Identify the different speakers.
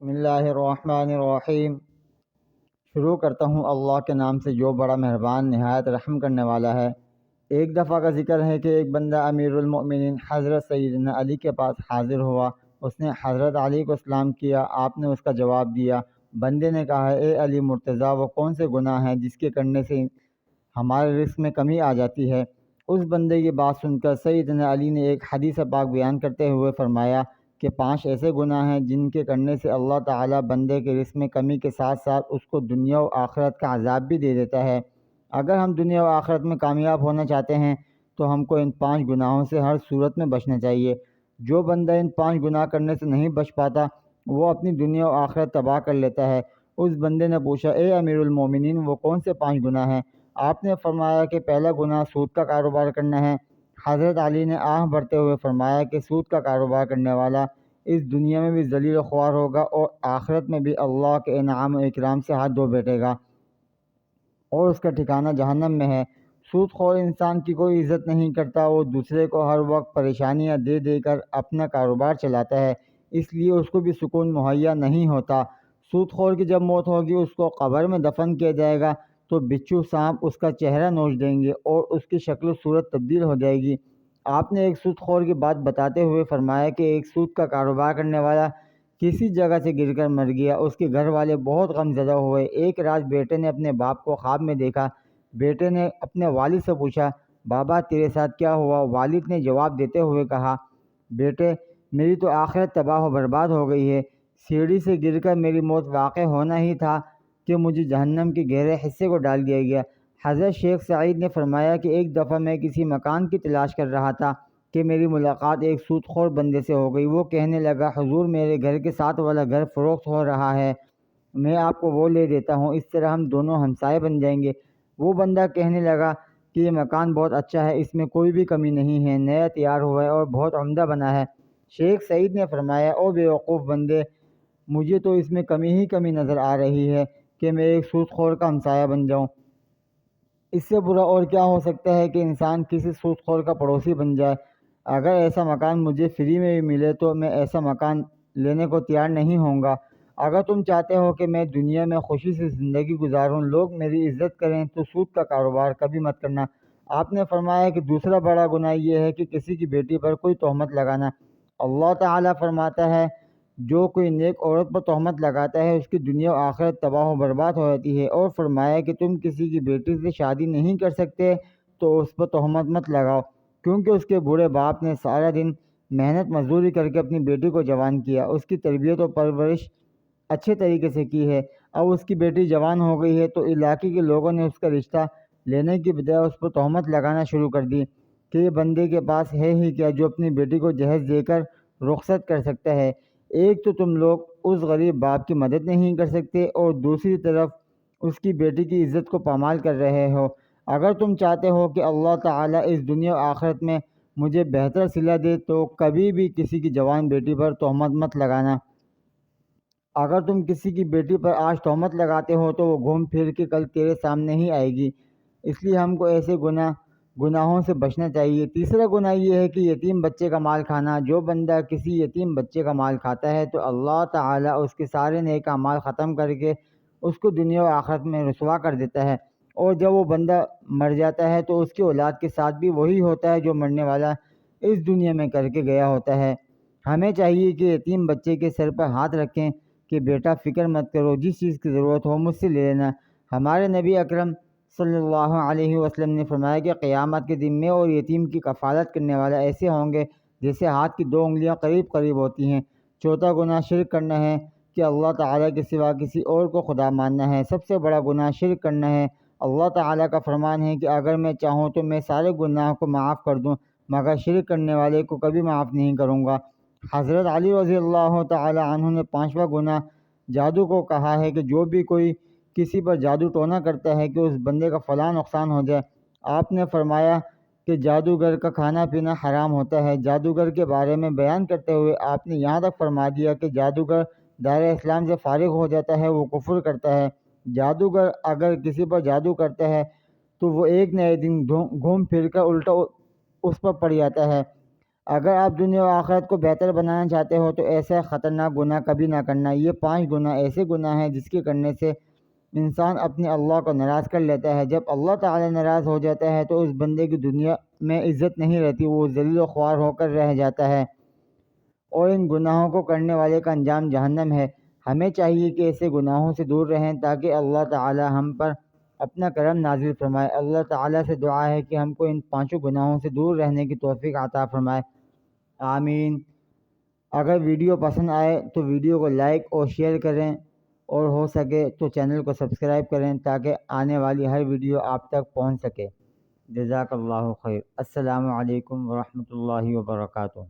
Speaker 1: بسم اللہ الرحمن الرحیم۔ شروع کرتا ہوں اللہ کے نام سے جو بڑا مہربان نہایت رحم کرنے والا ہے۔ ایک دفعہ کا ذکر ہے کہ ایک بندہ امیر المؤمنین حضرت سیدنا علی کے پاس حاضر ہوا۔ اس نے حضرت علی کو سلام کیا، آپ نے اس کا جواب دیا۔ بندے نے کہا، اے علی مرتضیٰ، وہ کون سے گناہ ہیں جس کے کرنے سے ہمارے رزق میں کمی آ جاتی ہے؟ اس بندے کی بات سن کر سیدنا علی نے ایک حدیث پاک بیان کرتے ہوئے فرمایا کہ 5 ایسے گناہ ہیں جن کے کرنے سے اللہ تعالیٰ بندے کے رزق میں کمی کے ساتھ ساتھ اس کو دنیا و آخرت کا عذاب بھی دے دیتا ہے۔ اگر ہم دنیا و آخرت میں کامیاب ہونا چاہتے ہیں تو ہم کو ان 5 گناہوں سے ہر صورت میں بچنا چاہیے۔ جو بندہ ان 5 گناہ کرنے سے نہیں بچ پاتا وہ اپنی دنیا و آخرت تباہ کر لیتا ہے۔ اس بندے نے پوچھا، اے امیر المومنین، وہ کون سے 5 گناہ ہیں؟ آپ نے فرمایا کہ پہلا گناہ سود کا کاروبار کرنا ہے۔ حضرت علی نے آہ بھرتے ہوئے فرمایا کہ سود کا کاروبار کرنے والا اس دنیا میں بھی ذلیل و خوار ہوگا اور آخرت میں بھی اللہ کے انعام و اکرام سے ہاتھ دھو بیٹھے گا اور اس کا ٹھکانہ جہنم میں ہے۔ سود خور انسان کی کوئی عزت نہیں کرتا، وہ دوسرے کو ہر وقت پریشانیاں دے دے کر اپنا کاروبار چلاتا ہے، اس لیے اس کو بھی سکون مہیا نہیں ہوتا۔ سود خور کی جب موت ہوگی، اس کو قبر میں دفن کیا جائے گا تو بچھو سانپ اس کا چہرہ نوچ دیں گے اور اس کی شکل و صورت تبدیل ہو جائے گی۔ آپ نے ایک سود خور کی بات بتاتے ہوئے فرمایا کہ ایک سود کا کاروبار کرنے والا کسی جگہ سے گر کر مر گیا۔ اس کے گھر والے بہت غم زدہ ہوئے۔ ایک رات بیٹے نے اپنے باپ کو خواب میں دیکھا۔ بیٹے نے اپنے والد سے پوچھا، بابا تیرے ساتھ کیا ہوا؟ والد نے جواب دیتے ہوئے کہا، بیٹے میری تو آخرت تباہ و برباد ہو گئی ہے۔ سیڑھی سے گر کر میری موت واقع ہونا ہی تھا کہ مجھے جہنم کے گہرے حصے کو ڈال دیا گیا۔ حضرت شیخ سعید نے فرمایا کہ ایک دفعہ میں کسی مکان کی تلاش کر رہا تھا کہ میری ملاقات ایک سود خور بندے سے ہو گئی۔ وہ کہنے لگا، حضور میرے گھر کے ساتھ والا گھر فروخت ہو رہا ہے، میں آپ کو وہ لے دیتا ہوں، اس طرح ہم دونوں ہمسائے بن جائیں گے۔ وہ بندہ کہنے لگا کہ یہ مکان بہت اچھا ہے، اس میں کوئی بھی کمی نہیں ہے، نیا تیار ہوا ہے اور بہت عمدہ بنا ہے۔ شیخ سعید نے فرمایا، او بیوقوف بندے، مجھے تو اس میں کمی ہی کمی نظر آ رہی ہے کہ میں ایک سود خور کا ہمسایہ بن جاؤں۔ اس سے برا اور کیا ہو سکتا ہے کہ انسان کسی سود خور کا پڑوسی بن جائے۔ اگر ایسا مکان مجھے فری میں بھی ملے تو میں ایسا مکان لینے کو تیار نہیں ہوں گا۔ اگر تم چاہتے ہو کہ میں دنیا میں خوشی سے زندگی گزاروں، لوگ میری عزت کریں، تو سود کا کاروبار کبھی مت کرنا۔ آپ نے فرمایا کہ دوسرا بڑا گناہ یہ ہے کہ کسی کی بیٹی پر کوئی تہمت لگانا۔ اللہ تعالیٰ فرماتا ہے، جو کوئی نیک عورت پر تہمت لگاتا ہے اس کی دنیا و آخرت تباہ و برباد ہو جاتی ہے، اور فرمایا کہ تم کسی کی بیٹی سے شادی نہیں کر سکتے تو اس پر تہمت مت لگاؤ، کیونکہ اس کے بوڑھے باپ نے سارا دن محنت مزدوری کر کے اپنی بیٹی کو جوان کیا، اس کی تربیت و پرورش اچھے طریقے سے کی ہے۔ اب اس کی بیٹی جوان ہو گئی ہے تو علاقے کے لوگوں نے اس کا رشتہ لینے کی بجائے اس پر تہمت لگانا شروع کر دی کہ یہ بندے کے پاس ہے ہی کیا جو اپنی بیٹی کو جہیز دے کر رخصت کر سکتا ہے۔ ایک تو تم لوگ اس غریب باپ کی مدد نہیں کر سکتے اور دوسری طرف اس کی بیٹی کی عزت کو پامال کر رہے ہو۔ اگر تم چاہتے ہو کہ اللہ تعالیٰ اس دنیا و آخرت میں مجھے بہتر صلہ دے تو کبھی بھی کسی کی جوان بیٹی پر تہمت مت لگانا۔ اگر تم کسی کی بیٹی پر آج تہمت لگاتے ہو تو وہ گھوم پھر کے کل تیرے سامنے ہی آئے گی، اس لیے ہم کو ایسے گناہوں سے بچنا چاہیے۔ تیسرا گناہ یہ ہے کہ یتیم بچے کا مال کھانا۔ جو بندہ کسی یتیم بچے کا مال کھاتا ہے تو اللہ تعالیٰ اس کے سارے نیک اعمال ختم کر کے اس کو دنیا و آخرت میں رسوا کر دیتا ہے، اور جب وہ بندہ مر جاتا ہے تو اس کی اولاد کے ساتھ بھی وہی ہوتا ہے جو مرنے والا اس دنیا میں کر کے گیا ہوتا ہے۔ ہمیں چاہیے کہ یتیم بچے کے سر پر ہاتھ رکھیں کہ بیٹا فکر مت کرو، جس چیز کی ضرورت ہو مجھ سے لے لینا۔ ہمارے نبی اکرم صلی اللہ علیہ وسلم نے فرمایا کہ قیامت کے دن میں اور یتیم کی کفالت کرنے والا ایسے ہوں گے جیسے ہاتھ کی 2 انگلیاں قریب قریب ہوتی ہیں۔ چوتھا گناہ شرک کرنا ہے کہ اللہ تعالیٰ کے سوا کسی اور کو خدا ماننا ہے۔ سب سے بڑا گناہ شرک کرنا ہے۔ اللہ تعالیٰ کا فرمان ہے کہ اگر میں چاہوں تو میں سارے گناہوں کو معاف کر دوں، مگر شرک کرنے والے کو کبھی معاف نہیں کروں گا۔ حضرت علی رضی اللہ تعالیٰ عنہ نے 5واں گناہ جادو کو کہا ہے کہ جو بھی کوئی کسی پر جادو ٹونا کرتا ہے کہ اس بندے کا فلاں نقصان ہو جائے۔ آپ نے فرمایا کہ جادوگر کا کھانا پینا حرام ہوتا ہے۔ جادوگر کے بارے میں بیان کرتے ہوئے آپ نے یہاں تک فرما دیا کہ جادوگر دائرہ اسلام سے فارغ ہو جاتا ہے، وہ کفر کرتا ہے۔ جادوگر اگر کسی پر جادو کرتا ہے تو وہ ایک نہ ایک دن گھوم پھر کر الٹا اس پر پڑ جاتا ہے۔ اگر آپ دنیا و آخرت کو بہتر بنانا چاہتے ہو تو ایسا خطرناک گناہ کبھی نہ کرنا۔ یہ 5 گناہ ایسے گناہ ہیں جس کے کرنے سے انسان اپنے اللہ کو ناراض کر لیتا ہے۔ جب اللہ تعالی ناراض ہو جاتا ہے تو اس بندے کی دنیا میں عزت نہیں رہتی، وہ ذلیل و خوار ہو کر رہ جاتا ہے، اور ان گناہوں کو کرنے والے کا انجام جہنم ہے۔ ہمیں چاہیے کہ ایسے گناہوں سے دور رہیں تاکہ اللہ تعالی ہم پر اپنا کرم نازل فرمائے۔ اللہ تعالی سے دعا ہے کہ ہم کو ان 5 گناہوں سے دور رہنے کی توفیق عطا فرمائے، آمین۔ اگر ویڈیو پسند آئے تو ویڈیو کو لائک اور شیئر کریں، اور ہو سکے تو چینل کو سبسکرائب کریں تاکہ آنے والی ہر ویڈیو آپ تک پہنچ سکے۔ جزاک اللہ خیر۔ السلام علیکم ورحمۃ اللہ وبرکاتہ۔